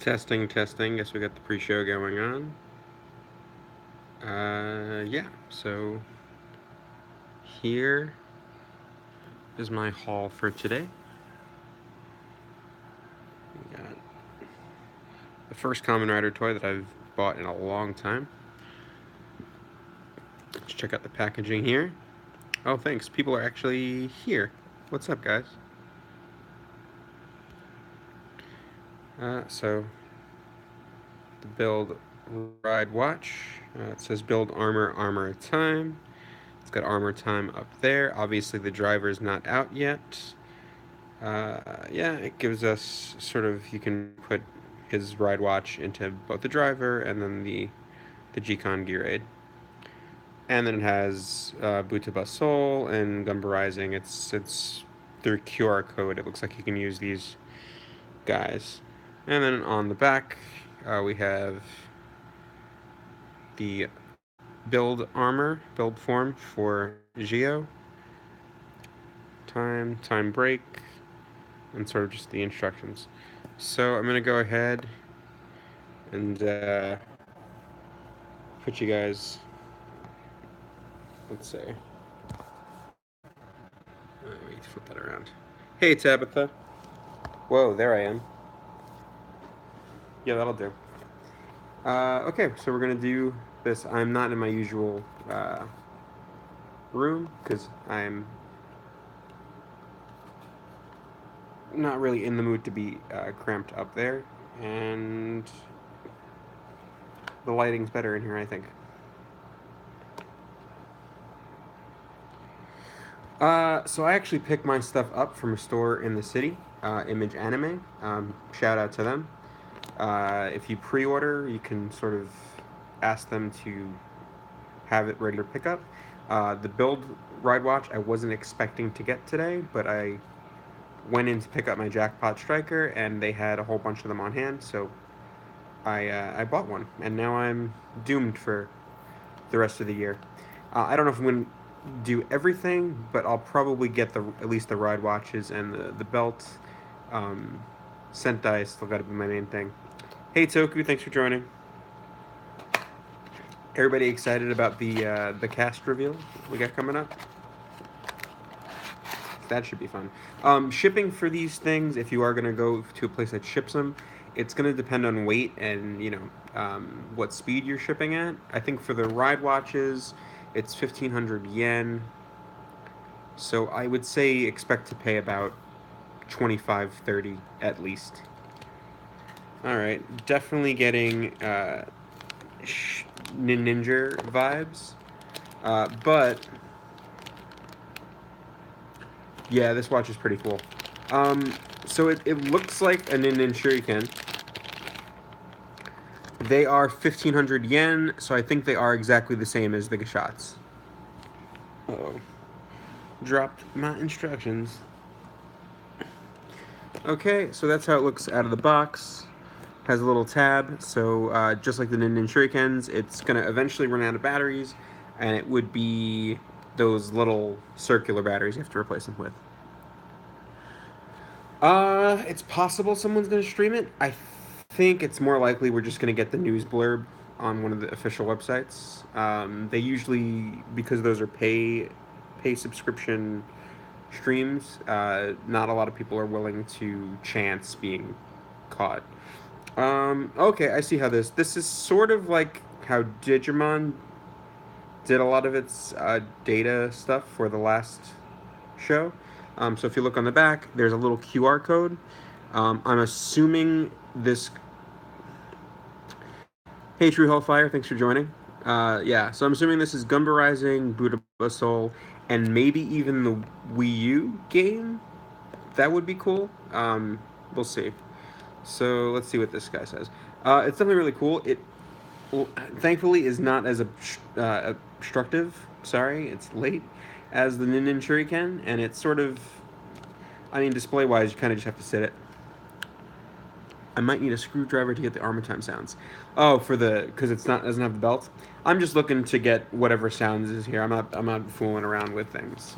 Testing, testing. Guess we got the pre-show going on. Yeah. So here is my haul for today. We got the first Kamen Rider toy that I've bought in a long time. Let's check out the packaging here. Oh, thanks. People are actually here. What's up, guys? So the build ride watch. It says build armor, armor time. It's got armor time up there. Obviously, the driver's not out yet. Yeah, it gives us sort of, you can put his ride watch into both the driver and then the G-Con gear aid. And then it has Buta Basol and Gumba Rising. It's through QR code. It looks like you can use these guys. And then on the back, we have the build armor, build form for Geo. Time break, and sort of just the instructions. So I'm gonna go ahead and put you guys. Let's see. Let me flip that around. Hey Tabitha. Whoa, there I am. Yeah, that'll do. Okay, so we're gonna do this. I'm not in my usual room because I'm not really in the mood to be cramped up there, and the lighting's better in here, I think. So I actually picked my stuff up from a store in the city, Image Anime. Shout out to them. If you pre-order, you can sort of ask them to have it ready for pickup. The build ride watch I wasn't expecting to get today, but I went in to pick up my Jackpot Striker, and they had a whole bunch of them on hand, so I bought one, and now I'm doomed for the rest of the year. I don't know if I'm going to do everything, but I'll probably get at least the ride watches and the belt. Sentai still got to be my main thing. Hey Toku, thanks for joining. Everybody excited about the cast reveal we got coming up? That should be fun. Shipping for these things, if you are going to go to a place that ships them, it's going to depend on weight and what speed you're shipping at. I think for the ride watches, it's 1,500 yen. So I would say expect to pay about 25-30 at least. All right, definitely getting Ninja vibes, but yeah, this watch is pretty cool. So it looks like a Ninja Shuriken. They are 1,500 yen, so I think they are exactly the same as the Gashots. Uh-oh. Dropped my instructions. Okay, so that's how it looks out of the box. Has a little tab, so just like the Ninja Shurikens, it's going to eventually run out of batteries, and it would be those little circular batteries you have to replace them with. It's possible someone's going to stream it. I think it's more likely we're just going to get the news blurb on one of the official websites. They usually, because those are pay subscription streams, not a lot of people are willing to chance being caught. Okay, I see how this is sort of like how Digimon did a lot of its data stuff for the last show. So if you look on the back, there's a little QR code. I'm assuming this. Hey, True Hellfire, thanks for joining. Yeah, so I'm assuming this is Gumba Rising, Buddha Soul, and maybe even the Wii U game. That would be cool. We'll see. So let's see what this guy says. It's definitely really cool. It thankfully is not as obstructive. Sorry, it's late as the Ninja Shuriken, and it's sort of. I mean, display wise, you kind of just have to sit it. I might need a screwdriver to get the armor time sounds. Oh, because it's not doesn't have the belt. I'm just looking to get whatever sounds is here. I'm not fooling around with things.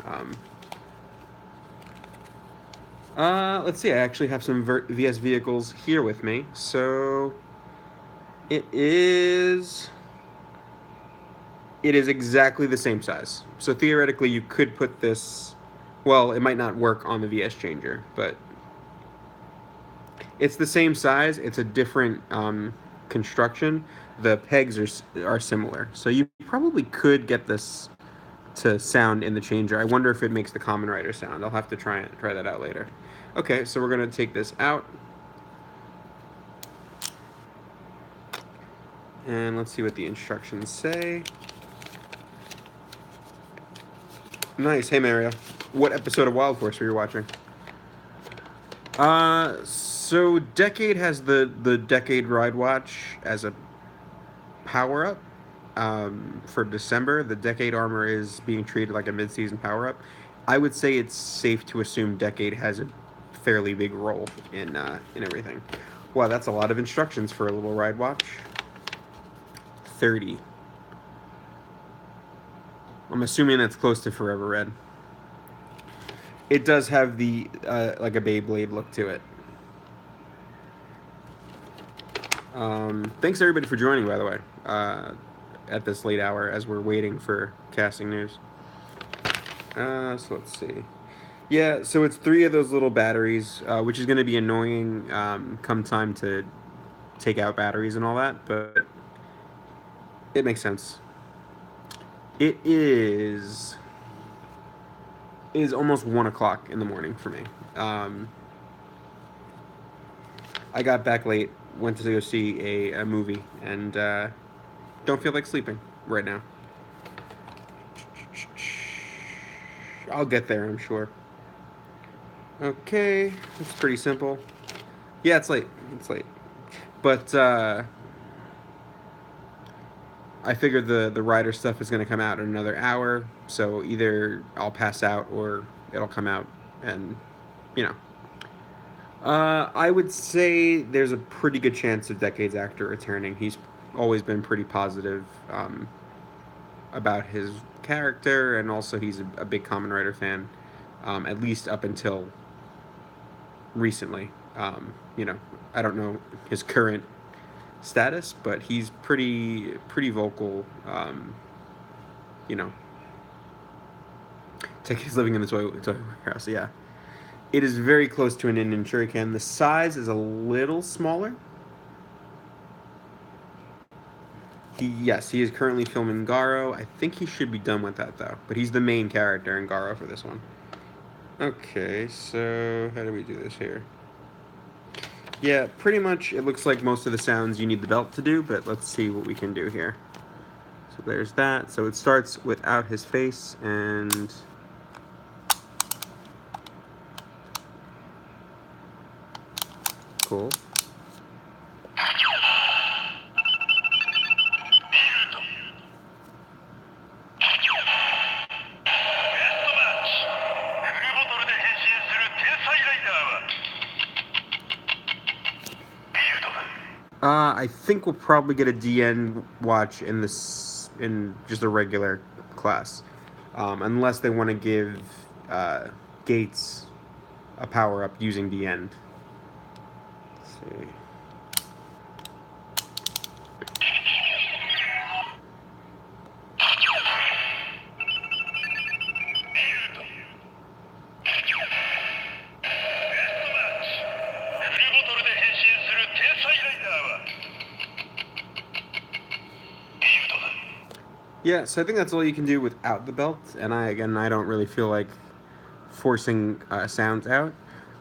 Let's see. I actually have some VS vehicles here with me. So it is it is exactly the same size. So theoretically, you could put this. Well, it might not work on the VS changer, but it's the same size. It's a different construction. The pegs are similar, so you probably could get this to sound in the changer. I wonder if it makes the Common Rider sound. I'll have to try that out later. Okay, so we're gonna take this out, and let's see what the instructions say. Nice. Hey Mario, what episode of Wild Force were you watching? So Decade has the Decade Ride Watch as a power up. For December, the Decade armor is being treated like a mid-season power up. I would say it's safe to assume Decade has a fairly big role in everything. Wow, that's a lot of instructions for a little ride watch. 30. I'm assuming that's close to Forever Red. It does have the like a Beyblade look to it. Thanks everybody for joining, by the way, at this late hour as we're waiting for casting news. So let's see. Yeah, so it's 3 of those little batteries, which is going to be annoying come time to take out batteries and all that, but it makes sense. It is almost 1 o'clock in the morning for me. I got back late, went to go see a movie, and don't feel like sleeping right now. I'll get there, I'm sure. Okay, it's pretty simple. Yeah, it's late. It's late. But I figured the rider stuff is going to come out in another hour, so either I'll pass out or it'll come out, and you know. I would say there's a pretty good chance of Decade's actor returning. He's always been pretty positive about his character, and also he's a big Kamen Rider fan, at least up until recently. I don't know his current status, but he's pretty vocal. You know, He's living in the toy warehouse. Yeah, it is very close to an Indian shuriken. The size is a little smaller. He is currently filming Garo. I think he should be done with that though. But he's the main character in Garo for this one. Okay, so how do we do this here? Yeah, pretty much it looks like most of the sounds you need the belt to do, but let's see what we can do here. So there's that. So it starts without his face, and cool. I think we'll probably get a DN watch in just a regular class, unless they want to give Gates a power up using DN. Let's see. Yeah, so I think that's all you can do without the belt, and I don't really feel like forcing sounds out,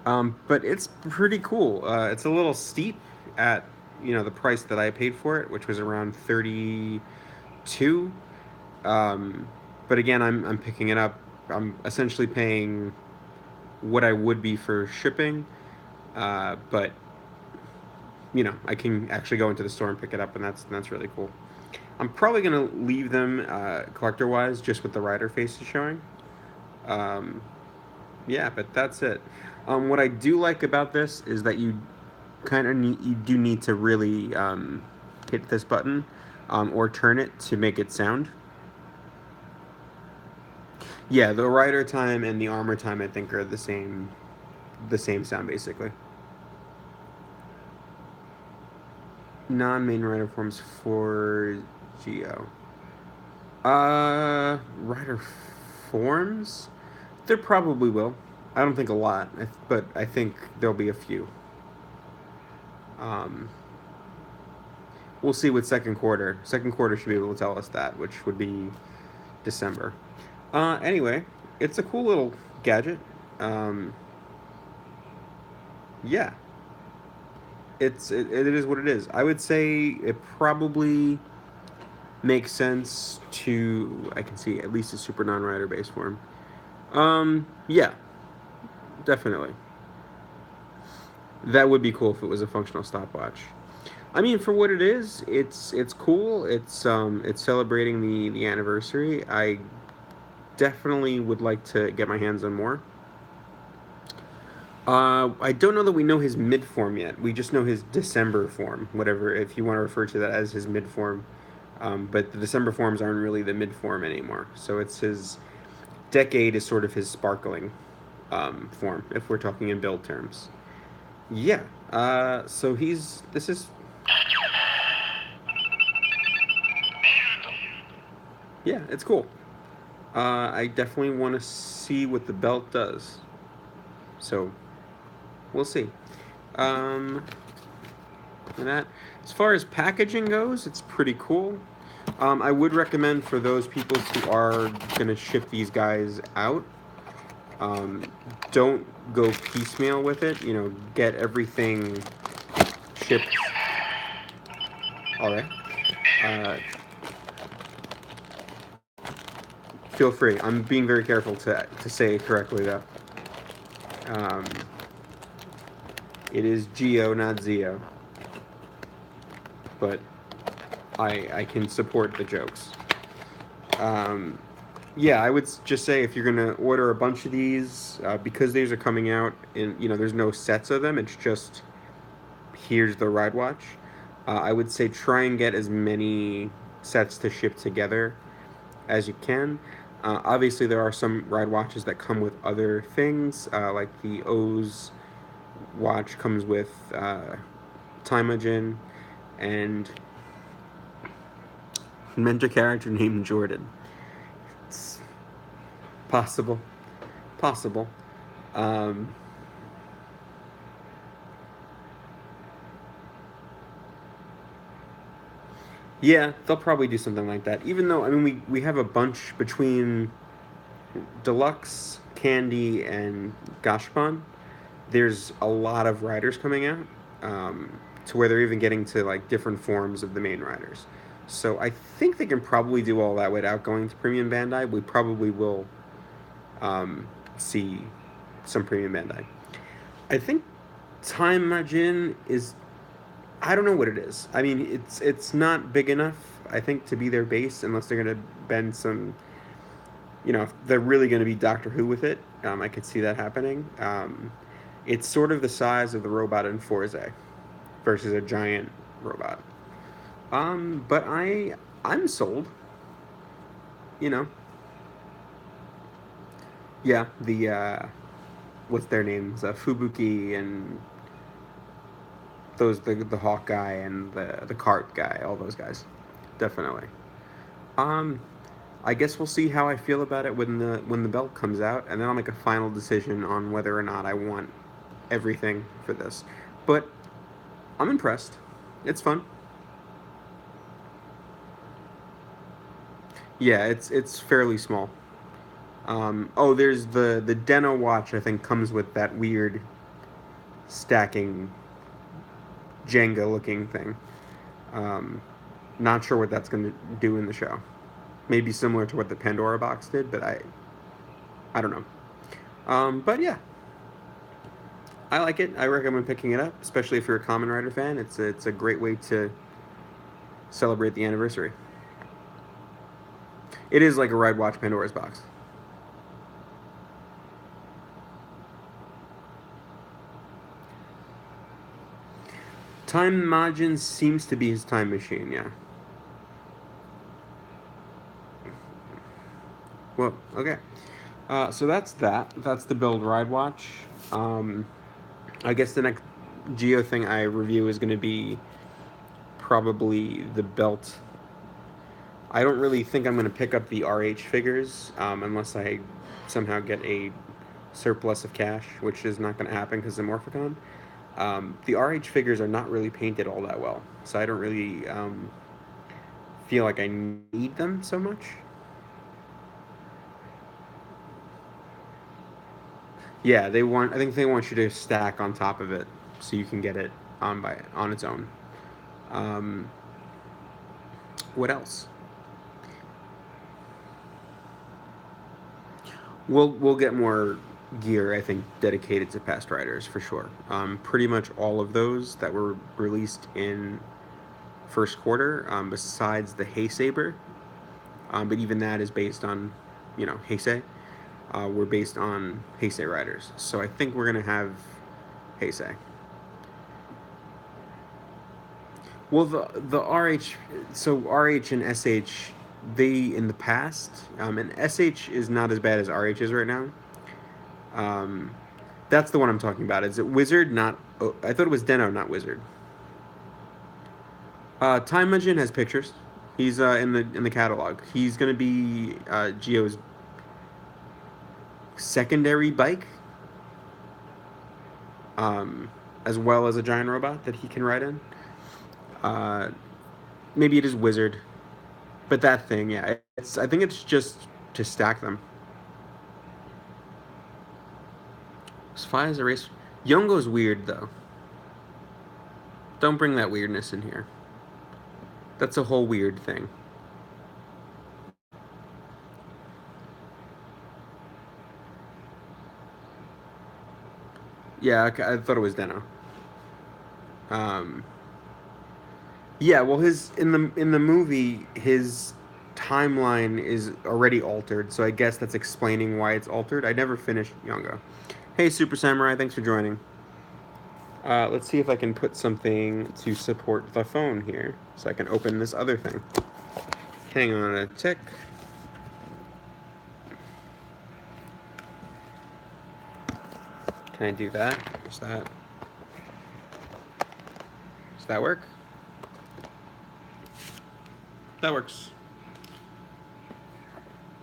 but it's pretty cool. It's a little steep at the price that I paid for it, which was around 32. But again, I'm picking it up. I'm essentially paying what I would be for shipping, but I can actually go into the store and pick it up, and that's really cool. I'm probably gonna leave them collector-wise, just with the rider faces showing. Yeah, but that's it. What I do like about this is that you do need to really hit this button or turn it to make it sound. Yeah, the rider time and the armor time I think are the same the same sound basically. Non-main rider forms for Geo. Rider forms? There probably will. I don't think a lot, but I think there'll be a few. Um, we'll see with second quarter. Second quarter should be able to tell us that, which would be December. Anyway, it's a cool little gadget. Um, yeah, it is what it is. I would say it probably makes sense to I can see at least a super non-rider base form. Yeah, definitely. That would be cool if it was a functional stopwatch. I mean, for what it is, it's cool. It's celebrating the anniversary. I definitely would like to get my hands on more. I don't know that we know his mid form yet. We just know his December form, whatever, if you want to refer to that as his mid form. But the December forms aren't really the mid form anymore. So it's his decade is sort of his sparkling form, if we're talking in build terms. Yeah. So he's this is yeah, it's cool. I definitely want to see what the belt does. So we'll see. Um, and that as far as packaging goes, it's pretty cool. I would recommend for those people who are gonna ship these guys out, um, don't go piecemeal with it. You know, get everything shipped. All right. Uh, feel free. I'm being very careful to say it correctly though. Um, it is Geo, not Zeo, but I can support the jokes. Um, yeah, I would just say if you're gonna order a bunch of these, because these are coming out in there's no sets of them. It's just here's the ride watch. I would say try and get as many sets to ship together as you can. Obviously, there are some ride watches that come with other things, like the O's watch comes with Timogen and meant a character named Jordan. It's possible, possible. Um, yeah, they'll probably do something like that. Even though I mean we have a bunch between Deluxe, Candy, and Gashpon. There's a lot of riders coming out, to where they're even getting to like different forms of the main riders. So I think they can probably do all that without going to Premium Bandai. We probably will see some Premium Bandai. I think Time Majin is I don't know what it is. I mean, it's not big enough I think to be their base unless they're gonna bend some. If they're really going to be Doctor Who with it, I could see that happening. It's sort of the size of the robot in Forza versus a giant robot. But I'm sold. You know, yeah. The what's their names? Fubuki and the Hawk guy and the cart guy. All those guys, definitely. Um, I guess we'll see how I feel about it when the belt comes out, and then I'll make a final decision on whether or not I want everything for this. But I'm impressed. It's fun. Yeah, it's fairly small. Oh, there's the Deno watch. I think comes with that weird stacking Jenga looking thing. Um, Not sure what that's going to do in the show. Maybe similar to what the Pandora box did, but I don't know. But yeah, I like it. I recommend picking it up, especially if you're a Kamen Rider fan. It's a great way to celebrate the anniversary. It is like a Ride Watch Pandora's box. Time Majin seems to be his time machine, yeah. Well, okay. So that's that. That's the build ride watch. Um, I guess the next Geo thing I review is going to be probably the belt. I don't really think I'm going to pick up the RH figures unless I somehow get a surplus of cash, which is not going to happen because of Morphicon. The RH figures are not really painted all that well, so I don't really feel like I need them so much. Yeah, they want. I think they want you to stack on top of it so you can get it on its own. Um, what else? We'll get more gear, I think, dedicated to past riders for sure. Pretty much all of those that were released in first quarter, besides the Hay Saber, but even that is based on, Heisei. We're based on Heisei riders, so I think we're gonna have Heisei. Well, the RH, so RH and SH, they in the past, and SH is not as bad as RH is right now. Um, that's the one I'm talking about. Is it Wizard? Not. Oh, I thought it was Deno, not Wizard. Time Machine has pictures. He's in the catalog. He's gonna be Geo's secondary bike, um, as well as a giant robot that he can ride in. Uh, Maybe it is Wizard, but that thing, yeah, I think it's just to stack them. As far as a race, Yongo's weird though. Don't bring that weirdness in here. That's a whole weird thing. Yeah, okay, I thought it was Deno. Um, yeah, well, his in the movie, his timeline is already altered, so I guess that's explaining why it's altered. I never finished Yongo. Hey, Super Samurai, thanks for joining. Let's see if I can put something to support the phone here, so I can open this other thing. Hang on a tick. Can I do that? Does that work? That works.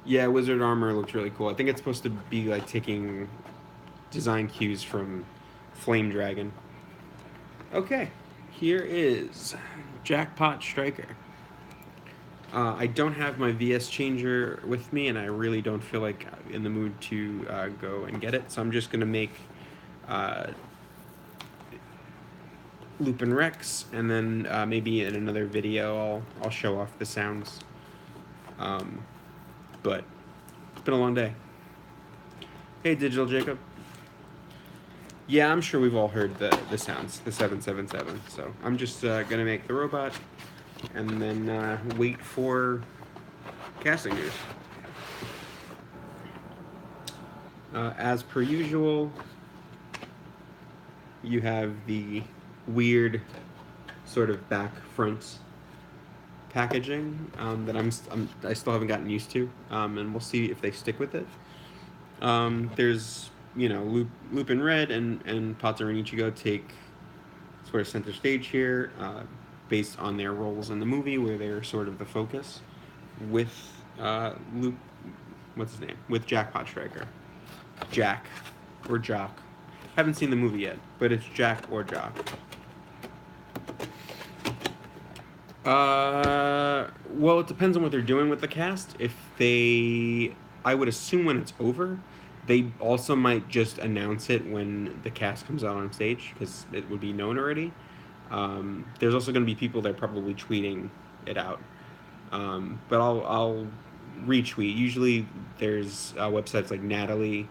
Yeah, Wizard Armor looks really cool. I think it's supposed to be like taking design cues from Flame Dragon. Okay, here is Jackpot Striker. I don't have my VS changer with me, and I really don't feel like in the mood to go and get it. So I'm just gonna make uh, Lupin Rex, and then maybe in another video I'll show off the sounds. Um, but it's been a long day. Hey, Digital Jacob. Yeah, I'm sure we've all heard the sounds, the 777. So I'm just gonna make the robot, and then wait for casting news. As per usual, you have the weird sort of back front packaging that I still haven't gotten used to, and we'll see if they stick with it. There's Lupin Red and Pater and Ichigo take sort of center stage here, based on their roles in the movie where they're sort of the focus, with Luke, what's his name, with Jackpot Striker, Jack, or Jock. Haven't seen the movie yet, but it's Jack or Jock. Well, it depends on what they're doing with the cast. If they, I would assume when it's over, they also might just announce it when the cast comes out on stage because it would be known already. There's also going to be people that are probably tweeting it out, but I'll retweet. Usually, there's websites like Natalie,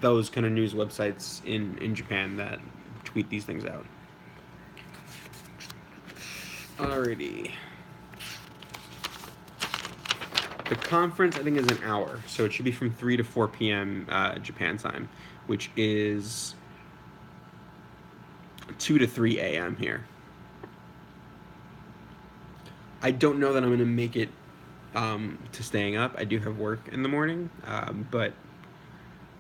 those kind of news websites in Japan that tweet these things out. Alrighty. The conference, I think, is an hour, so it should be from 3 to 4 p.m. Japan time, which is 2 to 3 a.m. here. I don't know that I'm going to make it to staying up. I do have work in the morning, but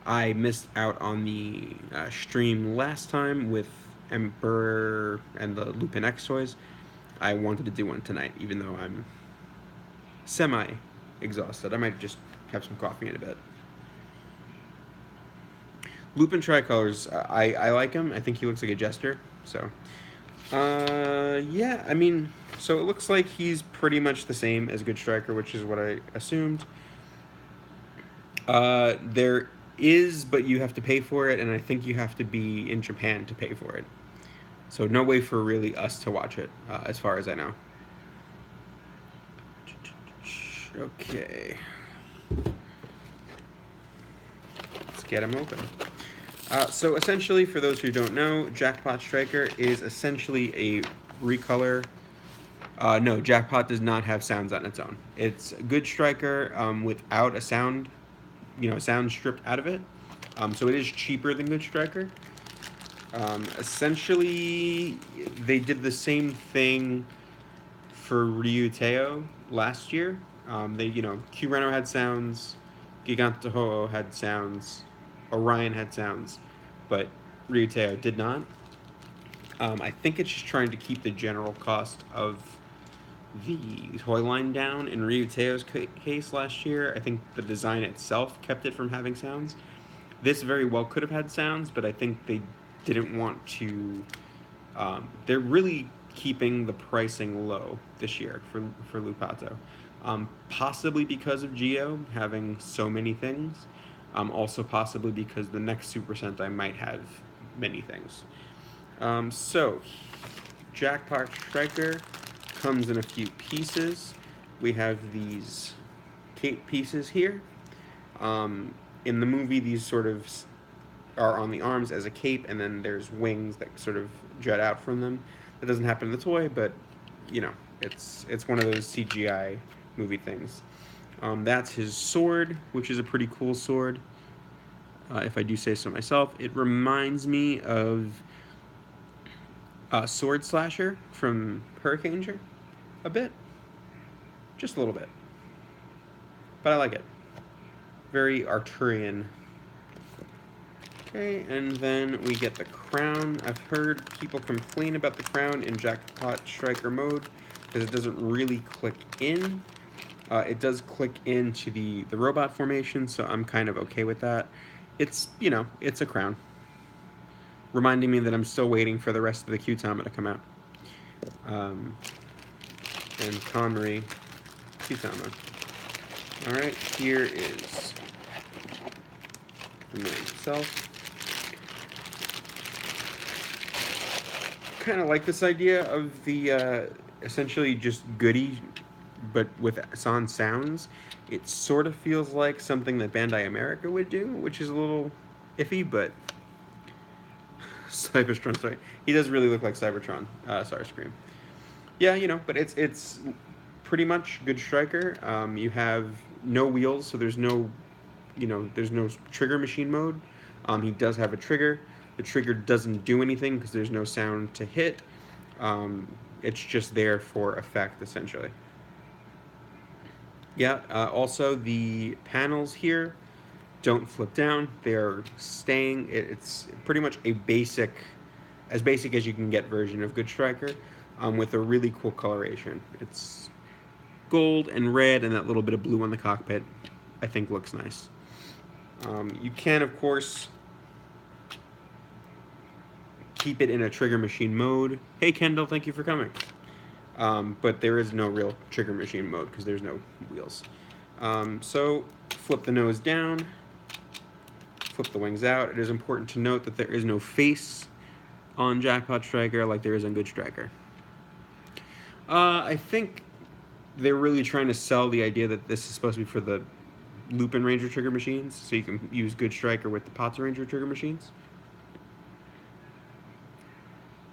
I missed out on the stream last time with Emperor and the Lupin X toys. I wanted to do one tonight, even though I'm semi exhausted. I might just have some coffee in a bit. Lupin Tricolors, I like him. I think he looks like a jester. So, yeah, I mean, so it looks like he's pretty much the same as Good Striker, which is what I assumed. There is, but you have to pay for it, and I think you have to be in Japan to pay for it. So no way for really us to watch it, as far as I know. Okay, let's get him open. So essentially, for those who don't know, Jackpot Striker is essentially a recolor. No, Jackpot does not have sounds on its own. It's a Good Striker without a sound, sound stripped out of it. So it is cheaper than Good Striker. Essentially, they did the same thing for Ryuteo last year. Q Reno had sounds, Gigantoho had sounds, Orion had sounds, but Ryuteo did not. I think it's just trying to keep the general cost of the toy line down. In Ryuteo's case last year, I think the design itself kept it from having sounds. This very well could have had sounds, but I think they didn't want to. They're really keeping the pricing low this year for Lupato, possibly because of Geo having so many things. Also possibly because the next Super Sentai might have many things. So, Jackpot Striker comes in a few pieces. We have these cape pieces here. In the movie, these sort of are on the arms as a cape, and then there's wings that sort of jut out from them. That doesn't happen in the toy, but it's one of those CGI movie things. That's his sword, which is a pretty cool sword. If I do say so myself, it reminds me of Sword Slasher from Hurricaneger, a bit, just a little bit, but I like it. Very Arturian. Okay, and then we get the crown. I've heard people complain about the crown in Jackpot Striker mode because it doesn't really click in. It does click into the robot formation, so I'm kind of okay with that. It's a crown, reminding me that I'm still waiting for the rest of the Qtama to come out. And Connery Qtama. All right, here is the man himself. Kind of like this idea of the essentially just goodie, but with sans sounds. It sort of feels like something that Bandai America would do, which is a little iffy, but Cybertron, sorry. He does really look like Cybertron, Starscream. Yeah, but it's pretty much Good Striker. You have no wheels, so there's no trigger machine mode. He does have a trigger. The trigger doesn't do anything because there's no sound to hit. It's just there for effect, essentially. Yeah, also the panels here don't flip down. They're staying. It's pretty much as basic as you can get version of Good Striker, with a really cool coloration. It's gold and red and that little bit of blue on the cockpit. I think looks nice. You can, of course, keep it in a trigger machine mode. Hey, Kendall, thank you for coming. But there is no real trigger machine mode because there's no wheels. So flip the nose down, flip the wings out. It is important to note that there is no face on Jackpot Striker like there is on Good Striker. I think they're really trying to sell the idea that this is supposed to be for the Lupin Ranger trigger machines, so you can use Good Striker with the Potts Ranger trigger machines.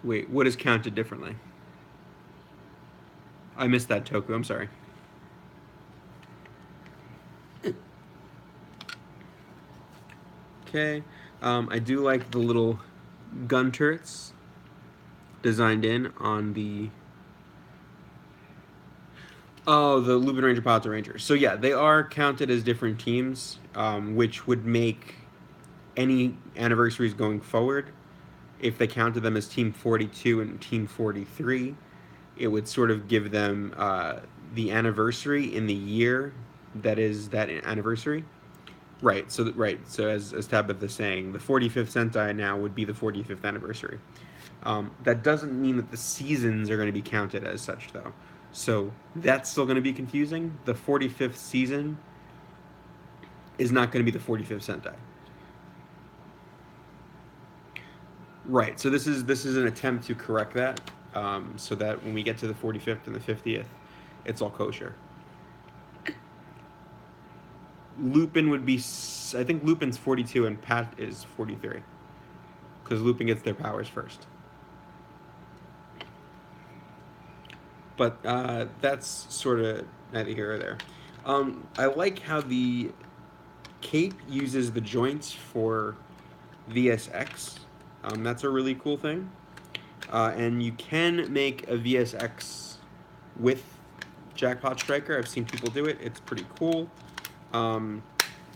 Wait, what is counted differently? I missed that, Toku. I'm sorry. Okay. I do like the little gun turrets designed in on the... Oh, the Lupin Ranger, Palette Rangers. So yeah, they are counted as different teams, which would make any anniversaries going forward, if they counted them as Team 42 and Team 43, it would sort of give them the anniversary in the year that is that anniversary. Right. So So as Tabitha's saying, the 45th Sentai now would be the 45th anniversary. That doesn't mean that the seasons are going to be counted as such, though. So that's still going to be confusing. The 45th season is not going to be the 45th Sentai. Right. So this is an attempt to correct that, so that when we get to the 45th and the 50th, it's all kosher. Lupin would be, I think Lupin's 42 and Pat is 43, because Lupin gets their powers first. But that's sort of neither here or there. I like how the cape uses the joints for VSX. That's a really cool thing. And you can make a VSX with Jackpot Striker. I've seen people do it. It's pretty cool. Um,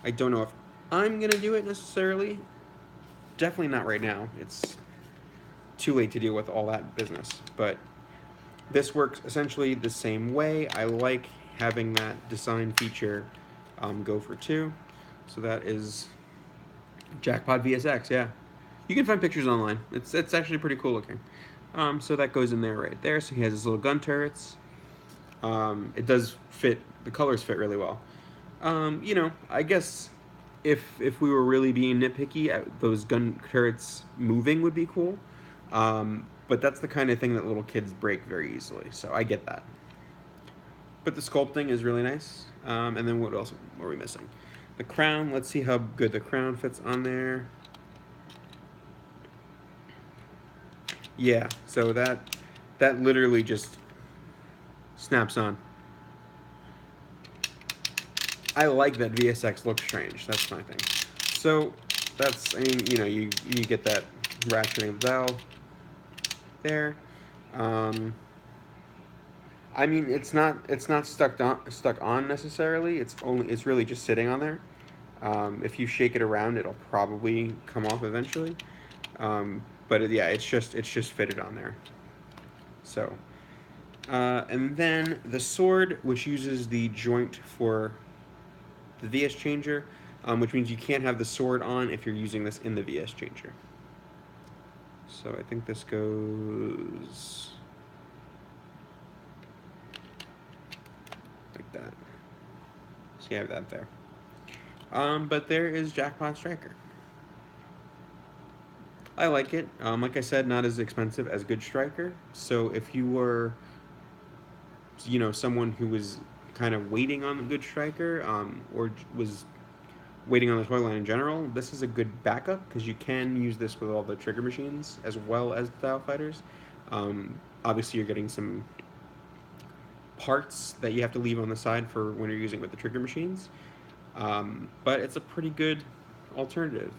I don't know if I'm gonna do it necessarily. Definitely not right now. It's too late to deal with all that business. But this works essentially the same way. I like having that design feature go for 2. So that is Jackpot VSX. Yeah, you can find pictures online. It's actually pretty cool looking. So that goes in there right there. So he has his little gun turrets. It does fit. The colors fit really well. I guess if we were really being nitpicky, those gun turrets moving would be cool. But that's the kind of thing that little kids break very easily. So I get that. But the sculpting is really nice. And then what else are we missing? The crown. Let's see how good the crown fits on there. Yeah. So that literally just snaps on. I like that VSX looks strange. That's my thing. So that's, I mean, you get that ratcheting of the valve there. Um, I mean, it's not stuck on necessarily. It's really just sitting on there. If you shake it around, it'll probably come off eventually. Yeah, it's just fitted on there. So, and then the sword, which uses the joint for the VS changer, which means you can't have the sword on if you're using this in the VS changer. So I think this goes like that. So you have that there. But there is Jackpot Striker. I like it. Like I said, not as expensive as Good Striker. So if you were, someone who was kind of waiting on the Good Striker, or was waiting on the toy line in general, this is a good backup because you can use this with all the trigger machines as well as the Style Fighters. Obviously, you're getting some parts that you have to leave on the side for when you're using it with the trigger machines. But it's a pretty good alternative.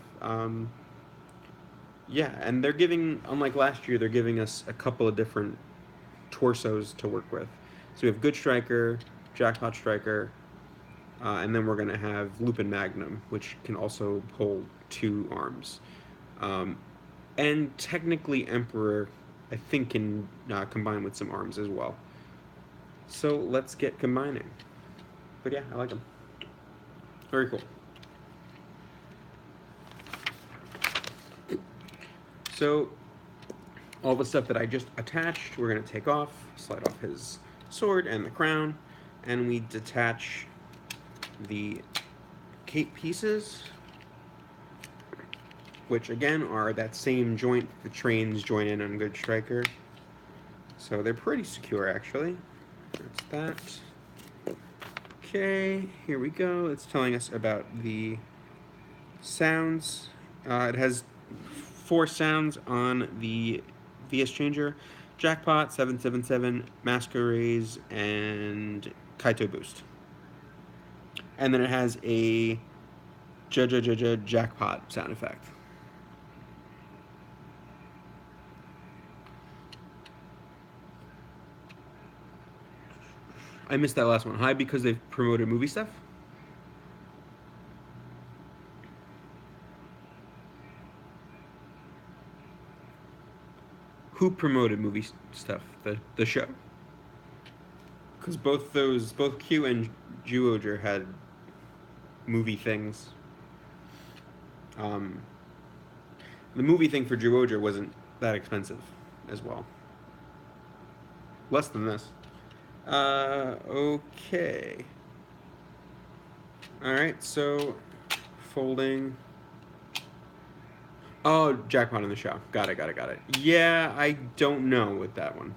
Yeah, and they're giving, unlike last year, they're giving us a couple of different torsos to work with. So we have Good Striker, Jackpot Striker, and then we're going to have Lupin Magnum, which can also hold 2 arms. And technically Emperor, I think, can combine with some arms as well. So let's get combining. But yeah, I like them. Very cool. So all the stuff that I just attached, we're going to take off, slide off his sword and the crown, and we detach the cape pieces, which again are that same joint the trains join in on Good Striker. So they're pretty secure, actually. That's that. Okay, here we go. It's telling us about the sounds. It has 4 sounds on the VS Changer: Jackpot, 777, Masquerades, and Kaito Boost. And then it has a Jackpot sound effect. I missed that last one. High because they've promoted movie stuff? Who promoted stuff? The show? Because both Q and Juoger had movie things. Um, the movie thing for Juoger wasn't that expensive as well. Less than this. Okay. Alright, so folding. Oh, Jackpot in the show. Got it, got it, got it. Yeah, I don't know with that one.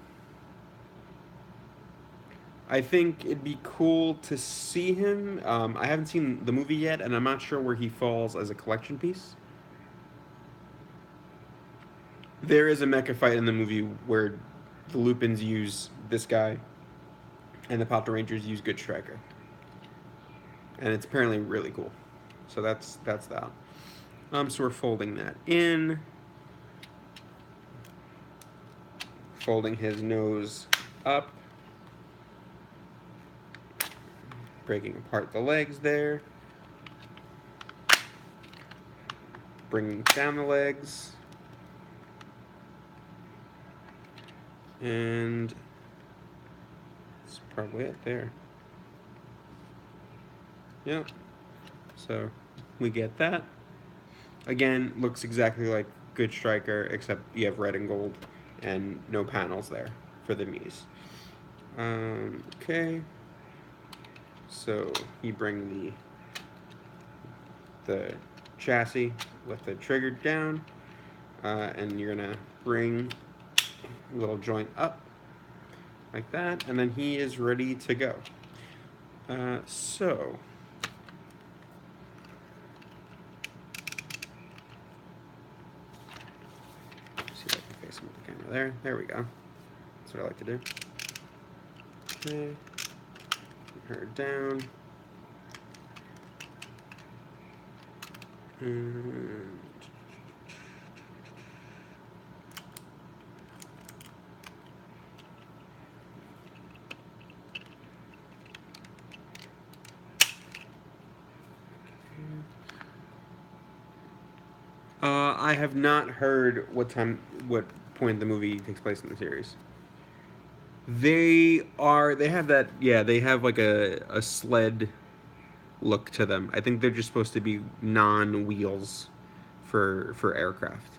I think it'd be cool to see him. I haven't seen the movie yet, and I'm not sure where he falls as a collection piece. There is a mecha fight in the movie where the Lupins use this guy, and the Papa Rangers use Good Striker, and it's apparently really cool. So that's that. So we're folding that in, folding his nose up, breaking apart the legs there, bringing down the legs, and that's probably it there. Yep. So we get that. Again, looks exactly like Good Striker, except you have red and gold and no panels there for the Mies. Okay. So you bring the chassis with the trigger down, and you're gonna bring a little joint up like that, and then he is ready to go. So see if I can face him with the camera there. There we go. That's what I like to do. Okay. Put her down. And I have not heard what point the movie takes place in the series. They have that, yeah, they have like a sled look to them. I think they're just supposed to be non-wheels for aircraft.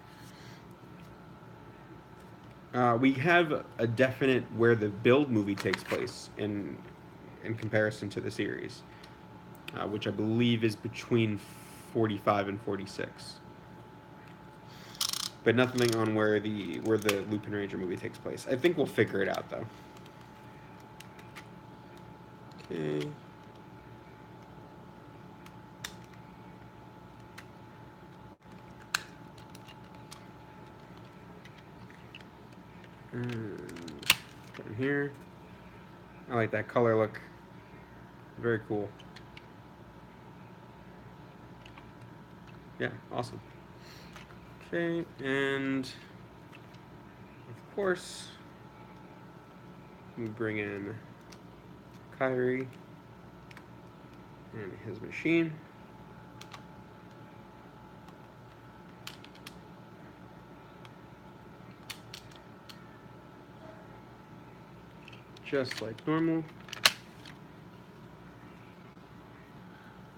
We have a definite where the build movie takes place in comparison to the series, which I believe is between 45 and 46. But nothing on where the Lupin Ranger movie takes place. I think we'll figure it out though. Okay. Put him here. I like that color look. Very cool. Yeah, awesome. Okay, and of course, we bring in Kyrie and his machine. Just like normal.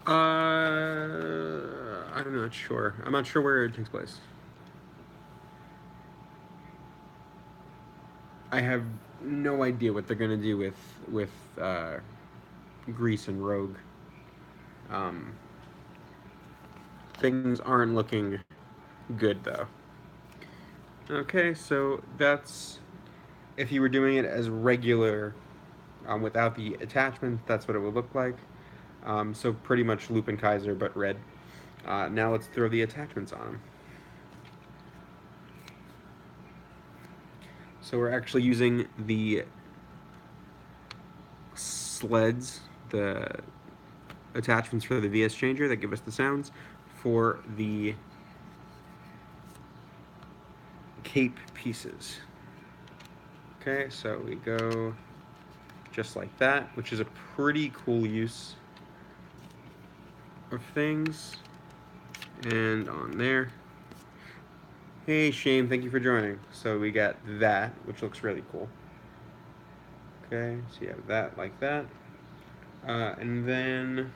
I'm not sure. I'm not sure where it takes place. I have no idea what they're gonna do with Grease and Rogue. Um, things aren't looking good though. Okay, so that's if you were doing it as regular without the attachment, that's what it would look like. So pretty much Lupin Kaiser, but red. Now let's throw the attachments on them. So we're actually using the sleds, the attachments for the VS changer that give us the sounds, for the cape pieces. Okay, so we go just like that, which is a pretty cool use of things. And on there. Hey Shane, thank you for joining. So we got that, which looks really cool. Okay, so you have that like that. And then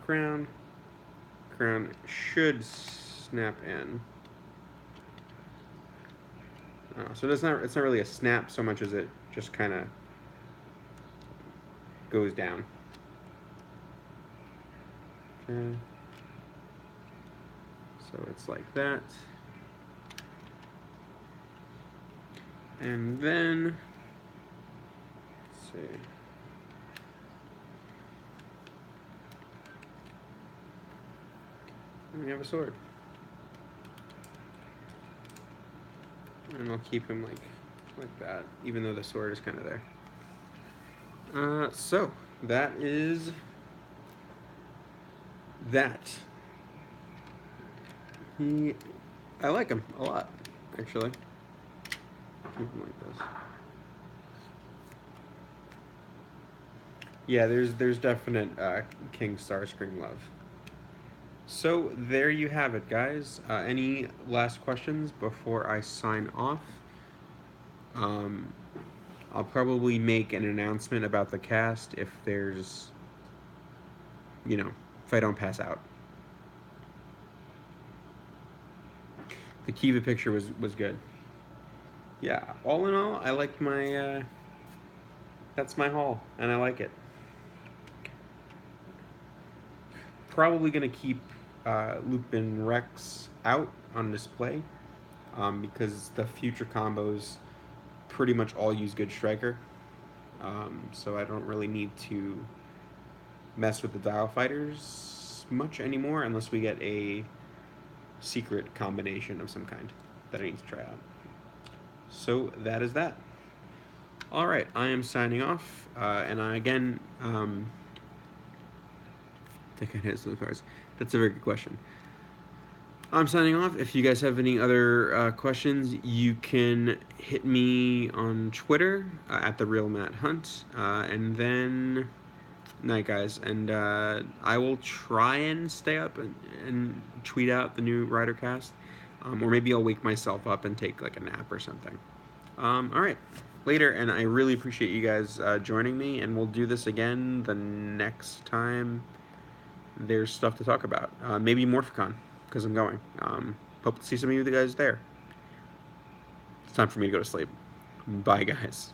crown. Crown should snap in. So it's not really a snap so much as it just kind of goes down. Okay. So it's like that. And then, let's see. And we have a sword. And I'll keep him like that, even though the sword is kind of there. So that is that. I like him a lot, actually. Keep him like this. Yeah, there's definite King Starscream love. So there you have it, guys. Any last questions before I sign off? I'll probably make an announcement about the cast if there's, if I don't pass out. The Kiva picture was good. Yeah, all in all, I liked my, that's my haul, and I like it. Probably going to keep Lupin Rex out on display because the future combos pretty much all use Good Striker. So I don't really need to mess with the Dial Fighters much anymore unless we get a secret combination of some kind that I need to try out. So that is that. All right, I am signing off, and I again, think I hit some cards. That's a very good question. I'm signing off. If you guys have any other questions, you can hit me on Twitter at the Real Matt Hunt, and then night, guys. And I will try and stay up and tweet out the new Ridercast, or maybe I'll wake myself up and take like a nap or something. All right, later. And I really appreciate you guys joining me, and we'll do this again the next time there's stuff to talk about. Maybe Morphicon, because I'm going. Hope to see some of you guys there. It's time for me to go to sleep. Bye, guys.